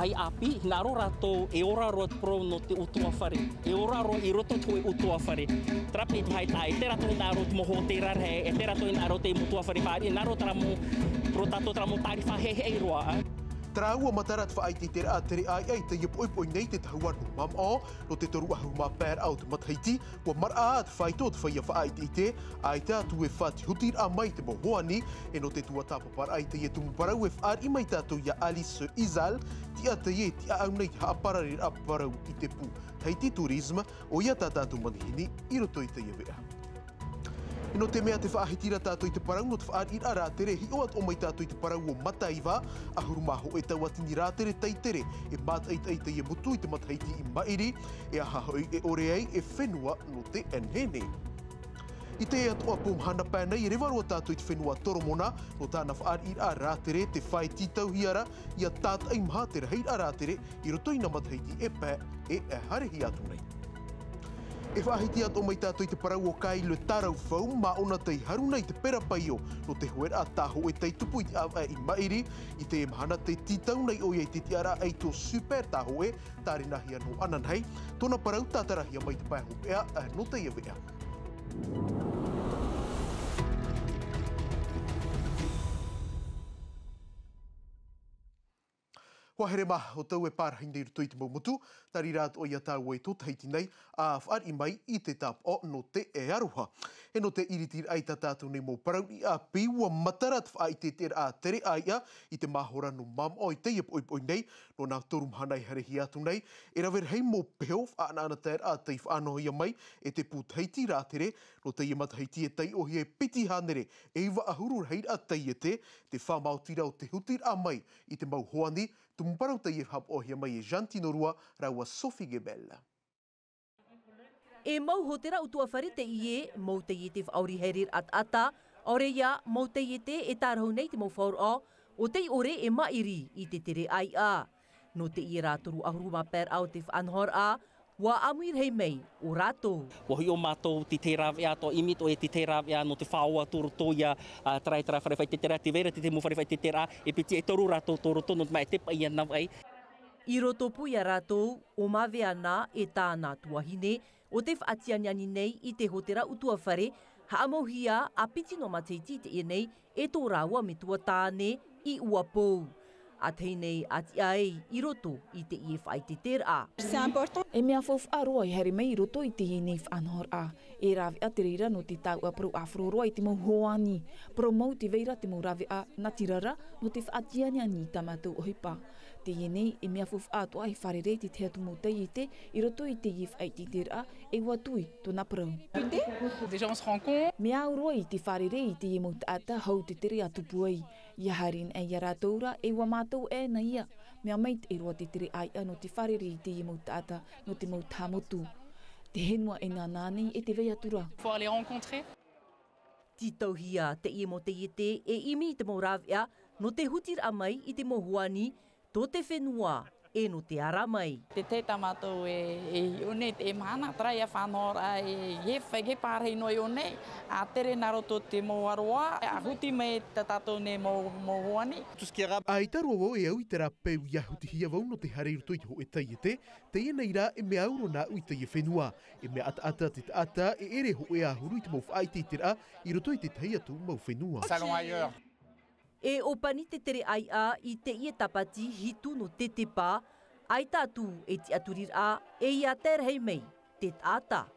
vai api, naro rato e ora roa pro no te utua whare. E ora roa I roto tue utua whare. Trape te hai tai, te rato I naro te moho te rarhe, e te rato I naro te mutua whare whare, e naro tramo, pro tato tramo tari whahehei roa. Traua matarat whaai te tere a tere ai te ipoipoi nei te tahua no mam o, no te toru ahu ma pēr au te mathaiti, wa mar a te whai tō te whaia whaai te ai te atu e whati hutir a mai te mohoani, e no te tua tāpapar ai te e tumu parau e whaar I mai tātou ia Ali Sir Izal, ti a te e ti a au nei te haaparare a parau I te pū. Haiti Tourism, o ia tā tātou manihini, I roto I te iawea. No te mea te whaahitira tātou I te parau no te whaar I ara tere hi oat o mai tātou I te parau o mataiwa a hurumaho e tau atini rā tere teitere e mātai te e mutu I te mataiti I mairi e ahahoi e oreai e whenua no te enhene. I te atoa po mahana pēnei e rewaroa tātou I te whenua toromona no tāna whaar I ara tere te whai titau hiara I a tātai maha tere hei ara tere I roto I na mataiti e pē e harehi atu nei. E whaahiti ato mai tātou I te parau o kai le tarau whau, ma ona tei haru nei te pera paio no te huera a tāho e tei tupu I te awa I mairi, I te mahana te titau nei o iei te tiara ai tō super tāho e, tārinahia no ananhei, tōna parau tātarahia mai te paiho ea no te iawea. Wahere maha o tau e pārahi nei ruto I te maumutu, tari rāt o ia tāu e tō Tahiti nei, a whaari mai I te tap o no te e aroha. E no te iritir ai tā tātou nei mō parau I a piua matarat whaai te tera a tere aia I te mahora no mam o I te iapoi nei, no nā torum hanai harehi atu nei, e rawer hei mō peo whaana tēr a tei whaanohia mai e te pū Tahiti rā tere, no te iamataheiti e tei ohi e piti hanere, e iwa ahuru hei a tei e te whamautira o te hutir a mai I te mauhoani, parau te irhap o hia mai e Jantino Rua, raua Sophie Gebella. E mau hotera utua whare te ie, mau te ie te whaori herir at ata, ore ia mau te ie te e tārau nei te mau whaur o te ore e mairi I te tere ai a. No te ie rātoru ahuru ma pēr au te whanhor a, wa amuir hei mei o rātou. Wahi o mātou te tērāwea to imit o e te tērāwea no te whaoa tōro tōia trai whare whai te tērā, te vera te mu whare whai te tērā, e piti e toru rātou tōro tō no te mai tepa I anau ai. I roto pui a rātou, o mawe ana e tāna tuahine, o te whaatianiani nei I te hotera utua whare, haamohia a piti no mateiti te e nei e tō rāua me tua tāne I ua pou. A tei nei ati ai I roto I te ie whai te tērā. E mea whau whaaroa I here mai I roto I te ie nei whanhor a. E rawe a te reira no te tau a pro afroroa I te mau hoani. Pro mau te veira te mau rawe a natirara no te whaatianiani tamatou ohipa. Te ie nei e mea whau whaatoa I wharerei te te atu mo te ie te I roto I te ie whai te tērā e watui tōna prau. Mea auroa I te wharerei I te ie mo te ata hau te tere atu puai. Ia harin e ia rātoura e wa mātou e na ia. Mea mait e roa te tere ai no te wharere I te ie mo te ata no te mau tāmotu. Te henua e ngā nānei e te vei atura. Titauhia te ie mo te ie te e imi te mau rāwea no te hutir a mai I te mohuani tō te whenua e no te ara mai. Te te tamatou e one te mahana trai a whanor e he pārhei noi one a tere naroto te moaroa a huti mai te tatou ne mohuani. Ai taro o e au I te rā peu ia huti hia vau no te hare ruto I ho e tai e te ia nei rā e mea auro nā ui tai e whenua. E mea ata te ata e ere ho e ahuru I te mau whaai te tera I roto I te tai atu mau whenua. E o pani te tere ai a I te ie tapati hitu no tetepa, ai tātu e ti aturir a e ia terhei mei, te tāta.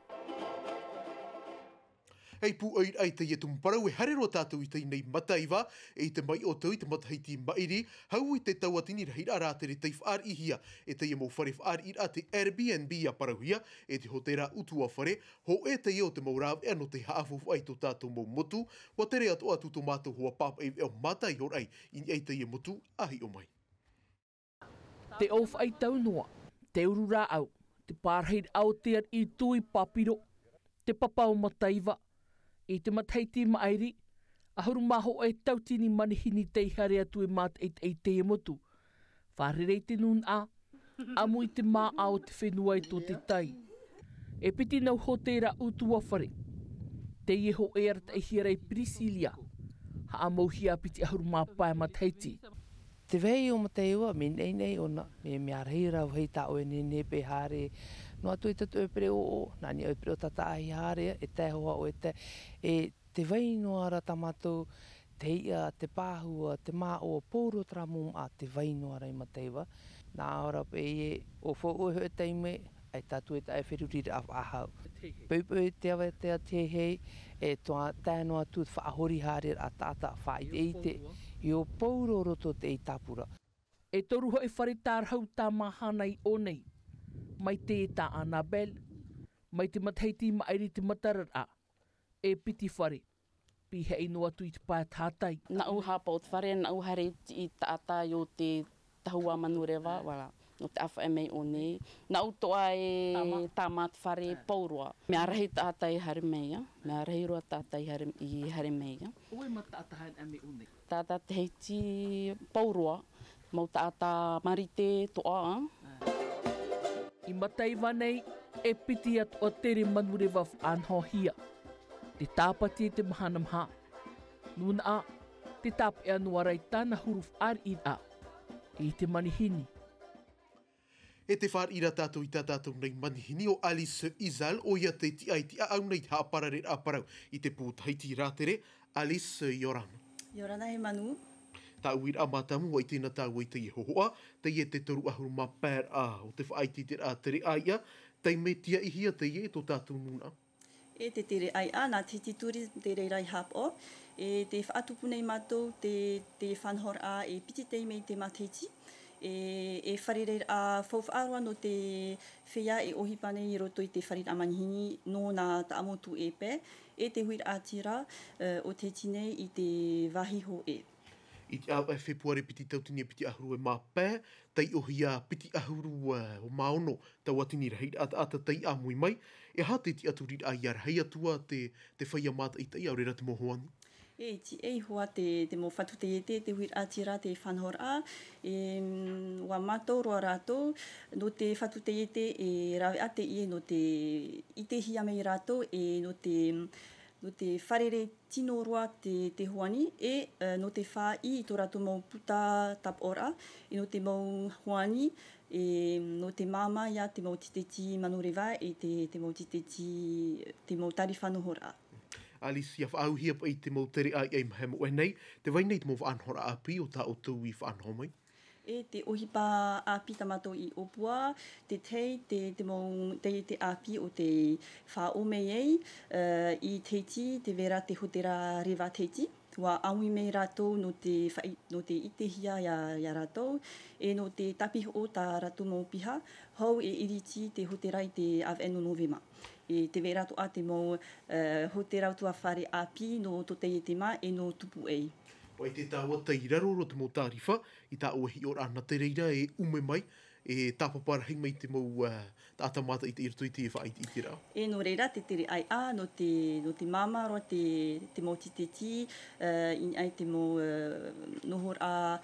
Hei pū ai te ie tumparau e harero tātou I te nei mataiwa e te mai o tau I te mataheiti mairi, hau I te tauatini rei rā tere te whaar ihia e te ie mau whare whaar I a te Airbnb a parauhia e te hotera utua whare, ho e te ie o te mau rāwe ano te haafufu ai tō tātou mau motu, wa tere atu atu tō mātou hoa pāpa e o mātai hor ai I ai te ie motu ahi o mai. Te ofu ai tau noa, te uru rā au, te pārheid au tear I tui papiro, te papau mataiwa, I te mataiti mairi, ahuru maho e tautini manihini tei hare atu e māt e te motu. Wharerei te nun a, amu I te mā au te whenua I tō te tai. E piti nau hotera utua whare. Te ieho e arata e hiarei Priscilia. Ha amauhia piti ahuru mā pae mataiti. Te vei o mateua, me nei ona, me arhei rau hei tau e ne pe hare. No atu e tatu e pere o, nani e pere o tata ahi hare, e te hoa o e te vei no ara tamatou, te ia, te pāhua, te mā o pōro tramum a te vei no ara i mateua. Nā ora pe e o fo o he teime, ai tatu e tae whiruriri a ahau. Peupu e te awa te a te hei, e toa tēno atu whaahori hare a tata whai te ite, i o pōro roto te i tapura. E toru hoi wharitār hau tā mahana i o nei, mai te tā Annabel, mai te matheiti mairi te matarara, e piti whare, pi hei no atu i te pāe tātai. Na u hapa o te whare, na u hare i tāta i o te tahua manurewa, wala, no te awha e mei o nei. Na u toa e tāma te whare paurua. Me arahi tāta i hare meia, me arahi roa tāta i hare meia. Oe ma tāta hain ame o nei? Tāta te heiti paurua, mau tāta marite toa. I mataiwa nei, e piti atu o tere manurewa anhohia. Te tāpati e te mahana maha. Nuna a, te tāp e anuarai tāna huruf ar i a, i te manihini. E te whār ira tātou i tātou nei manihini o Alice Izal o ia te ti ai ti au nei te hāparare aparau i te pūtaiti rātere Alice Yorana. Yorana he manu. Tāu ir amatamu o i tēnā tāu i te i hohoa, te i e te toru ahuru mā pēr a o te whaiti te rātere aia, tei me tia i hia te i e tō tātou nuna. E te tere ai a, nā te tituri te reirai hap o, e te whaatupu nei mātou, te whanhor a, e piti tei mei te mateiti, e wharereir a whauwha aroa no te whea e ohipane i roto i te wharir a manihini no nā ta amotu e pē, e te huir a tira o te tine i te wahiho e. I te au e whepuare piti tautini e piti ahuru e mā pē, tei ohia piti ahuru o maono tau atini rahir ata tei a mui mai, e ha te ti atu rira ai ar hei atua te whaia māta i tei au rera te mohoani. E ti ei hoa te mo whatu te te huir a tira te whanhor a, wa mātou roa rātou, no te whatu te e rawe a te ie no te i te hia mei rātou, e no te wharere tino roa te hoani, e no te whā i tō rātou mau puta tap ora, e no te mau hoani, e no te māma ia te mau titeti manurewa, e te mau titeti, te mau tari whanuhora. Alice, ia whaauhia pa i te mau tere ai ai mahe mo e nei, te vai nei te mau whaanhora api o tā o tau i whaanho mai. E te ohipa api tamato i opua, te tei, te mau te api o te whaome ei, i teiti, te vera te hotera rewa teiti, wa aui mei rātou no te itehia ia rātou, e no te tapiho o tā rātou mau piha, hau e iriti te hotera i te aveno novema. E te vera to a te mau hotera tua whare api no to te ma e no tupu ei. O i te tāua te iraro ro te mau tāriwha, i tā ua hi o rāna te reira e ume mai, e tāpapara hei mai te mau tātamata i te irto i te whaiti i te rā. E no reira te tere ai a, no te māma roa te mau titeti, in ai te mau nohor a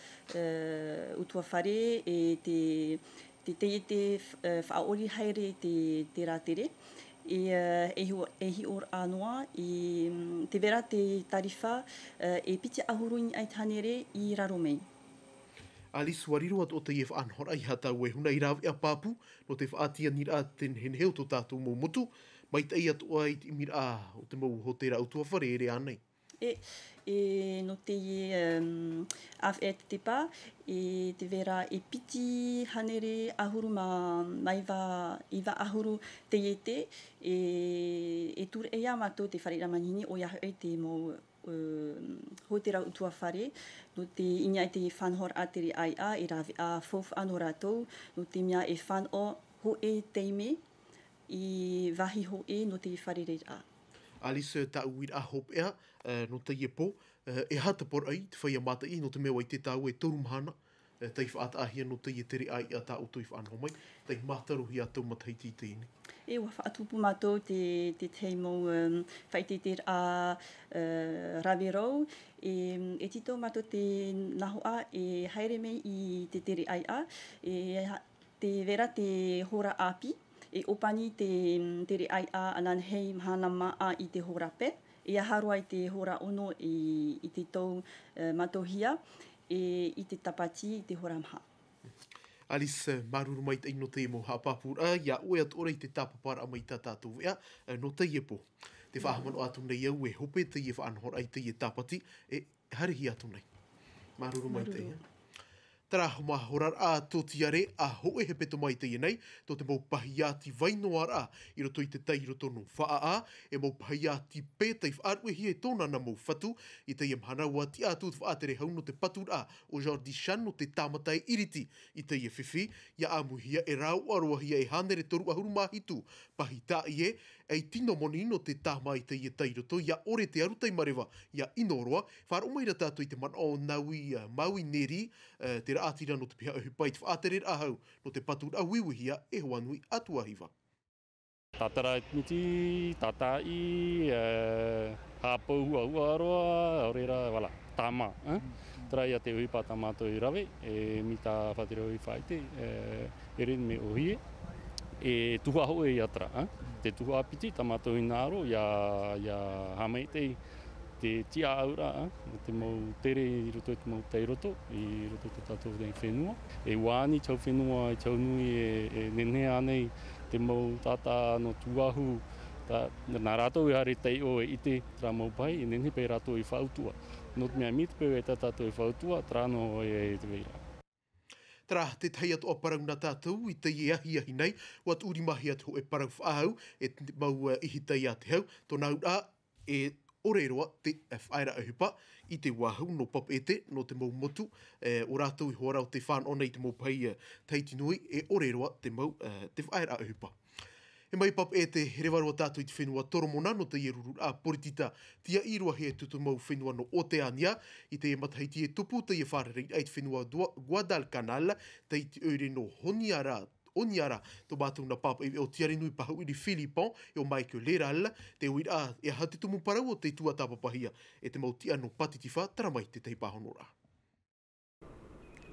utua whare, e te whaori haere te rā tere. E hi or anoa, i te vera te tariwha, e piti ahuru ai tanere i raro mei. Alice, wariro at o te ief anhora i hata ue huna i rawi a pāpu, no te whaatia nira ten henheo to tātou mō mutu, mai te iat o ai te mira o te mau hotera autua whare ere anei. No te af e tetepa, e te vera e piti hanere ahuru iwa ahuru te iete, e ture e amato te whare ramanini o iahu e te mau hotera utua whare, no te inia e te whanhor a tere ai a, e rawe a whauwha anō rātou, no te mea e whano ho e teime, i wahi ho e no te whare reira a. Alice, ta uir a hop ea, no te iepo, e hata por ai, te whaia mata i, no te mea wai te tau e toru mahana, te whaata ahia no te ietere ai a ta uto i whanho mai, te mataruhi a tau mataiti i te ini. E wa whaatupu mātou te teimau whaiteter a rawerau, e tito mātou te nahoa e haere mei i te tere ai a, e te vera te hora api, e opani te tere ai a anan hei mahana maa i te hora pe, e aharoa i te hora ono i te tau matohia, i te tapati i te horamha. Alice, maruru mai te ino te mo hapapura, ia oe at ora i te tapapara mai ta tātou ea, no te iepo. Te whahamano atu nei au e hope te ie whaanhora ai te ie tapati, e harihi atu nei. Maruru mai te ia. Tara mahorar a tō tiare a hoe he peto mai te nei, tō te mau pahi ati vainoara i roto i te tai roto no wha a, e mau pahi ati pētai whaarue hi e tōna na mau whatu, i te mahana ua ti atu te whaatere hau no te patura o Jordi Shan no te tāmatai iriti i te ie whiwhi, ia amuhia e rau aroa hia e hanere toru ahuru mahitu, pahi tā ie, ei tino moni no te tāmai te ie tai roto, ia ore te arutai marewa, ia inoroa, whaar umaira tātou i te man o naui maui neri, te raatira no te piha o hupai te whaatere ahau, no te patura wiwihia e hoanui atuahiva. Tātara miti, tātai, hāpau ua aroa, aurera, wala, tāma. Trai a te uipa tāmato i rawe, e mita whatira ui whaite, e rin me ohie, e tuha ho e atra. Te tuha apiti, tāmato i nāro, ia hamei te tia aura, te mau tere i roto te mau teiroto, i roto te tātou nei whenua. E wāni chau whenua, chau nui e nenea nei, te mau tata no tuahu, nā rātou i hare tei o e ite tra mau pai, e nene pei rātou i whautua. No te mea mit peo e tātou i whautua, trāno e te weira. Tara, te tai atu o parau nā tātou i te iahi ahi nei, wat uri mahi atu e parau whaahau, e mau ihi tai ate hau, tō nau a e oreroa te whaera ahupa i te wahau no pop ete, no te mau motu, o rātou i hoarau te whān o nei te mau pai teitinui, e oreroa te mau te whaera ahupa. He mai pap e te rewarua tātou i te whenua toromona no te ieruru a poritita tia irua he tutu mau whenua no Oteania i te mataiti e tupu te e wharerei ai te whenua Guadalcanal te i te eure no Oniara to mātou na papa o tiare nui pahau i Filipon e o Michael Leral te uira e hate tumu parau o te tua tāpapahia e te mau tia no patitifa taramai te teipahonora.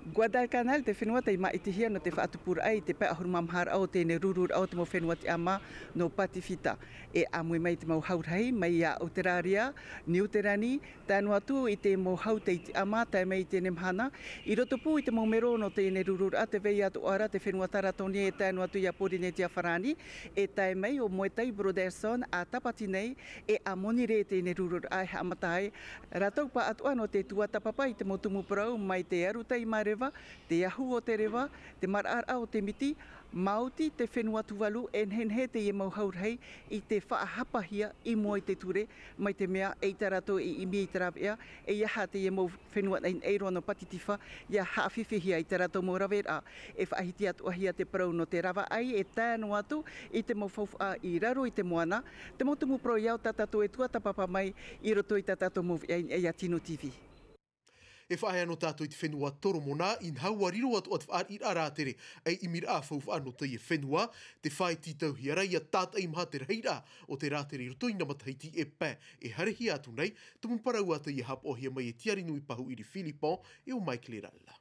Guadalcanal te whenua te ima iti hia no te whaatupura ai te pēa ahuru mamhara au tēne rurur au te mo whenua te ama no patifita. E amui mai te mau haurahi mai a Aotearia, Niuterani, tānu atu i te mo hau te iti ama tai mai tēne mahana. I roto pū i te mau mero no tēne rurur a te vei atu ara te whenua taratoni e tānu atu i a Porine tia wharani. E tai mai o Moetai Broderson a tapati nei e a moni re tēne rurur ai hamatai. Ratau pa atua no te tua tapapa i te motumu parau mai te arutai mare te ahu o te rewa, te marara o te miti, Māuti te whenua tuwalu enhenhe te ie mau haurhei i te whaahapahia i mua i te ture, mai te mea e tarato i imi i tarawea, e iaha te ie mau whenua nei eiro no patitifa, ia haawhiwhihia i tarato mo rawera, e whaahiti atu ahia te parau no te rawa ai, e tāno atu i te mau whauwha i raro i te moana, te motumu pro iau tatato e tuatapapa mai i roto i tatato mo e ia Tino TV. E whae anō tātou i te whenua toromona, in haua riro atu at whaar i arātere, ei imir a whauwha anō te i whenua, te whae titau hiara i a tātai maha te reira o te rātere i roto i namataiti e pē, e harehi atu nei, tumu parau atu i hap ohia mai e tiari nui pahu i ri Filipon e o Michael Ralla.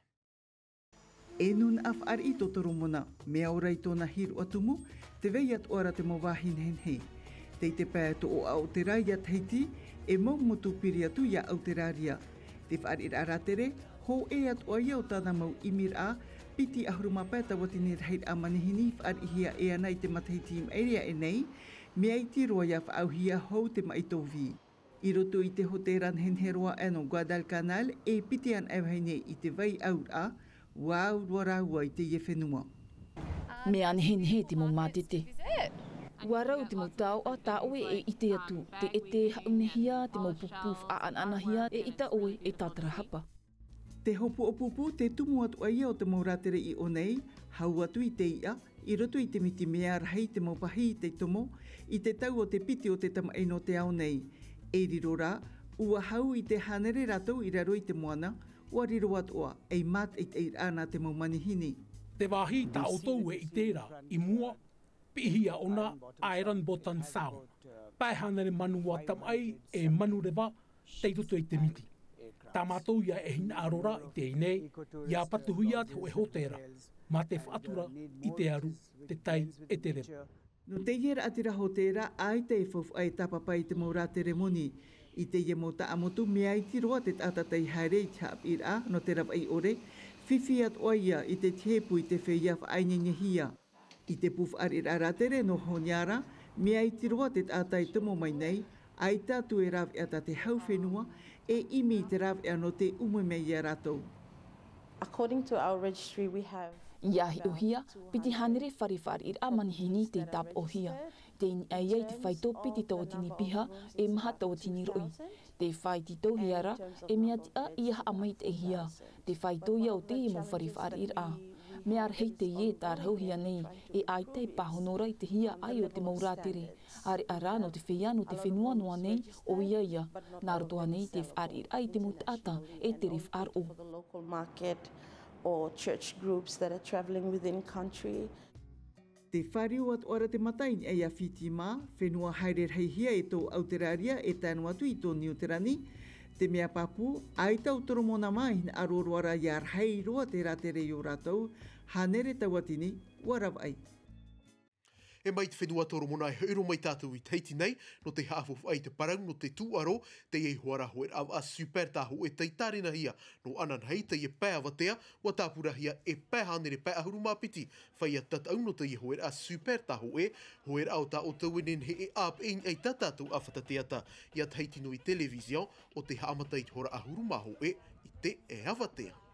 E nun a whaar i tō toromona, mea ora i tōna hiru atumu, te vei atu ora te mau wāhin hen hei. Te i te pē atu o Aotearia teiti, e mau motu piri atu i a Aotearia. Te whaari aratere, ho e atu aia o tāna mau imir a, piti ahuruma pēta watini rhaid a manihini whaari hia e anai te matahiti im area e nei, mea i tiroa ia whaauhia hou te maitovi. I roto i te hoteran henheroa ano Guadalcanal e piti an awhaine i te vai aur a, wau ruaraua i te ie whenua. Mea anhenhe te mo mātete. Warau te mau tau a tā oe e ite atu, te ete haunehia, te mau pupuf a ananahia, e ita oe e tātara hapa. Te hopu o pupu te tumu atu aia o te mau rātere i o nei, hau atu i te ia, i roto i te miti mea rahei te mau pahi i te tomo, i te tau o te piti o te tamaino te au nei. E riro rā, ua hau i te hanere rātou i raro i te moana, ua riro atua, ei mat i te irana te mau manihini. Te wāhi tā o tau e i tērā, i mua, pihia ona Iron Bottom Sound. Pai hanere manu wa tamai e manu rewa teitoto i te miti. Tā mātou ia e hina arora i te inei, ia patuhuia te hoe hotera, mā te whaatura i te aru, te tai e te rewa. No te iera atira hotera, ai te e whawha e tapapai te mau rātere moni. I te ia mo ta amotu mea i tiroa te tātatai haere i te hapir a no te rawa i ore, whiwhi at oia i te tepu i te whea whaainyanyahia. I te puf arir aratere no honiara, mea i tiroa te tātai tumo mai nei, ai tātu e rawe ata te hauwhenua, e imi te rawe no te umu mei ia rātou. According to our registry, we have Iahi o hia, piti hanere whariwhari ir amanihini te tap o hia. Te ini ai te whaito piti tau tini piha e maha tau tini roi. Te whai tito hiara e mea tia ia amai te hia. Te whaito ia o te mo whariwhari ir a. Mea arhei te ie tārhau hia nei e ai te pahonora i te hia ai o te maurātere. Are ara no te whia no te whenua noa nei o ia. Nā rotoa nei te whari ir ai te mutata e te rif ar o. Or church groups that are travelling within country. Te whariu at ora te matain e a whitima, whenua haere reihia e tō Aotearia e tānu atu i tō Niuterani, te mea papu, ai tau toromona mai na aroroara i ar hei roa te ratere i o rātou, hanere tauatini, warawai. E mai te whenua toromona e heuro mai tātou i teiti nei, no te haafof ai te parang no te tūaro, te ei hoara hoer av a super tāho e teitarina hia, no anan hei te e pēa watea, wa tāpura hia e pēhanere pēa huru mapiti, whai a tatau no te e hoer a super tāho e, hoer au tā o tauenen he e ap ein ei tātātou a whatateata, i at heiti no i television, o te haamata i hora a huru maho e, i te e awatea.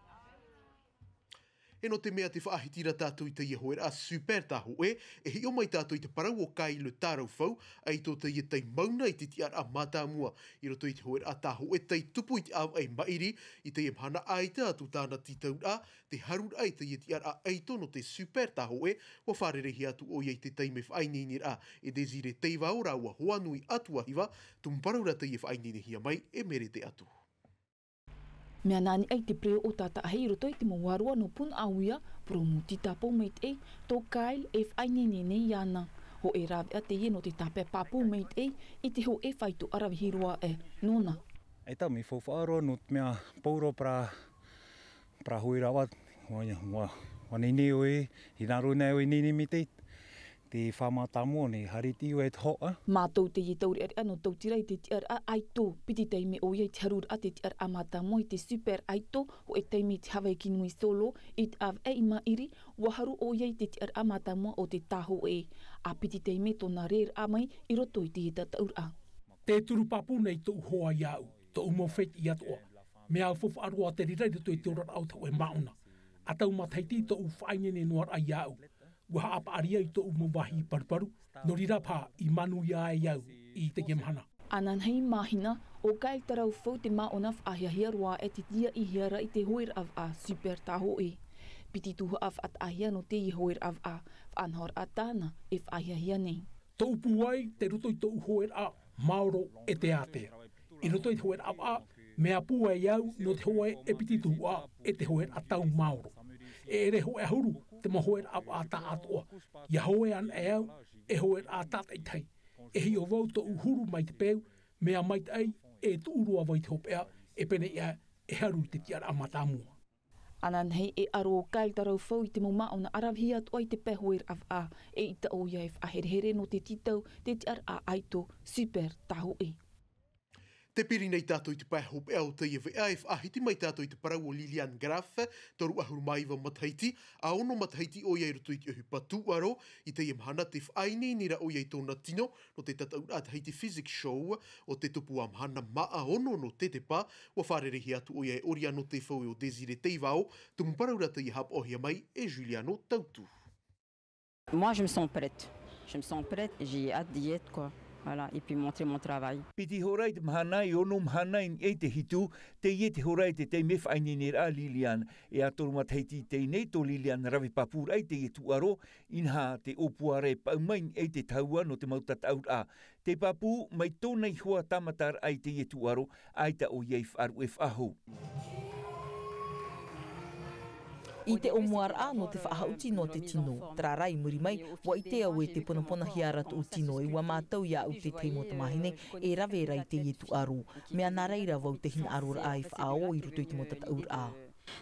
E no te mea te whaahitira tātou i te iehoer a super tāho e hi o mai tātou i te parau o kai le tārau whau, ai tō te i tei mauna i te tiar a mātāmua, i roto i te hoer a tāho e tei tupu i te au ai mairi, i te mahana ai te atu tāna titau a, te harur ai te i tiar a eito no te super tāho e, wa wharerehi atu o i te teime whainenir a, e desire teiva ora ua hoanui atua hiwa, tumparaura te i whainenehia mai e mere te atu. Mea nani ai te preo o tata ahei roto i te mawarua no pun awia, pro muti tapo meit e, tō kail e whainenene iana. Ho e rawe a te ie no te tape papu meit e, i te ho e whaitu arawihirua e, nona. E tau mi whawharo no te mea pauro pra huirawa, wanene oe, i naro nei oe nene me te whamatamu ne hariti o e te hoa. Mātou te i tauri ari ano tautira i te tiar a aito, piti teime o ia i te harur a te tiar a mātamu i te super aito, o e teime te hawa ki nui solo, i te av e ima iri, waharu o ia i te tiar a mātamu o te taho e, a piti teime tōna reir a mai i roto i te hita taur a. Te turu papu nei tō hoa iau, tō umo whet i atoa. Mea au fofu arua te rirai to i te ora au tau e mauna. A tau mataiti tō u whainene noar a iau. Waha apa aria i tō umo wahi paruparu, no rira pā i manu ia e iau i te gemhana. Anan hei mahina, o kai tarau whau te maona whaahia roa e te tia i hiara i te hoer av a super taho e. Piti tuha av at ahia no te i hoer av a, whanhor a tāna e whaahia nei. Tō upu ai te roto i tō hoer a Maoro e te atea. I roto i te hoer av a, mea pua e iau no te hoe e piti tuha e te hoer a tau Maoro. E ere hoe huru te mahoer av a tā atoa. Ia hoe an e au, e hoer a tātai tai. E hi o vau tō uhuru mai te peu, mea mai te ai e tō urua vai te hopea, e pene ia e haru te tiara amatamua. Anan hei e aro o kai tarau whau i te muma o na arawhi atu ai te pehoer av a, e i ta o iaif a here no te titau, te tiara a aito, super taho e. Te piri nei tātou i te pai hope au te iwe aif ahiti mai tātou i te parau o Lilian Graf, toru ahuru maiwa Mataiti, a ono Mataiti o iei roto i te uhupa tūaro, i te imhana te whaine nira o iei tōna tino, no te tatau at Haiti Physics Show, o te tupu amhana maa ono no tetepa, wa wharerehi atu o iei oria no te whaue o Desire Teivao, tumparaura te i hap ohia mai e Juliano Tautu. Moi, je me sens prête. Je me sens prête, j'ai hâte d'y être, quoi. Voilà, et puis montrer mon travail. Piti horai te mahana i ono mahana i te hitu, te ie te horai te me whainene a Lilian, e a toru mataiti te nei to Lilian rawi papura i te ie tuaro, inha te opuare paumain e te taua no te mautata aur a. Te papu mai tōnei hoa tamatar ai te ie tuaro, ai ta o ieif aru e whaho. I te omuar a no te whaahauti no te tino. Trarai muri mai, wa i te au e te ponapona hiarat o tino e wa mātau ia au te teimo te mahine e rawe rai te ietu aru. Mea nā reira wau te hina arura a i whaao i ruto i te motata ur a.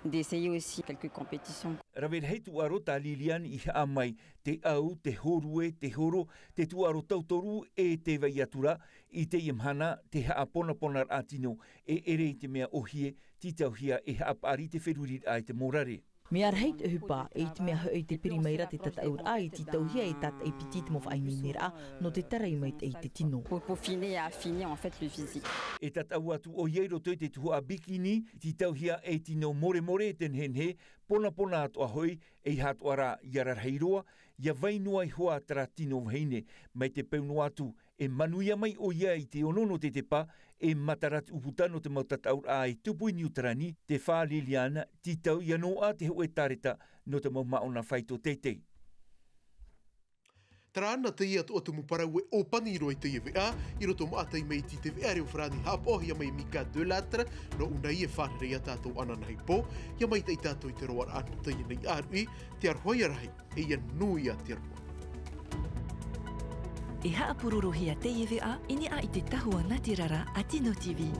d'essayer aussi quelques compétitions. Rawe hei tuaro ta Lilian I haa mai te au, te horue, te horo, te tuaro tautoru e te veiatura I te imhana te haa pona pona atino e ere I te mea ohie, titauhia e haa pari te wherurit ai te morare. Me arheit e hupa e te mea hoi te primeira te tataur ai ti tauhia e tata e petit mof ai minera no te tarai mai te tino. Pour peaufiner et affiner en fait le physique. E tatau atu o ieiro toi te tuhua bikini, ti tauhia e tino more more ten henhe, pona pona atu ahoi e hatu ara iarar heiroa, ia vainua I hoa tara tino heine, mai te peunu atu e manuia mai o ia I te onono tetepa, e matarat uputano te mautataur a I tupui niutarani, te wha Liliana, ti tau ia noa te hoe tareta no te mau maona whaito teitei. Tara ana te ia o te muparau e o paniro I te iwea, I roto maatai mei ti te wea reo whrani hapohia mai Mika de Latre, no unai e whanere ia tātou anana hei po, ia mai tei tātou I te roar anu te ia nei arui, te arhoi arahi, e ia nui a te arhoi. E haa pururuhia te iwea, ini a I te tahua Natirara a Tino TV.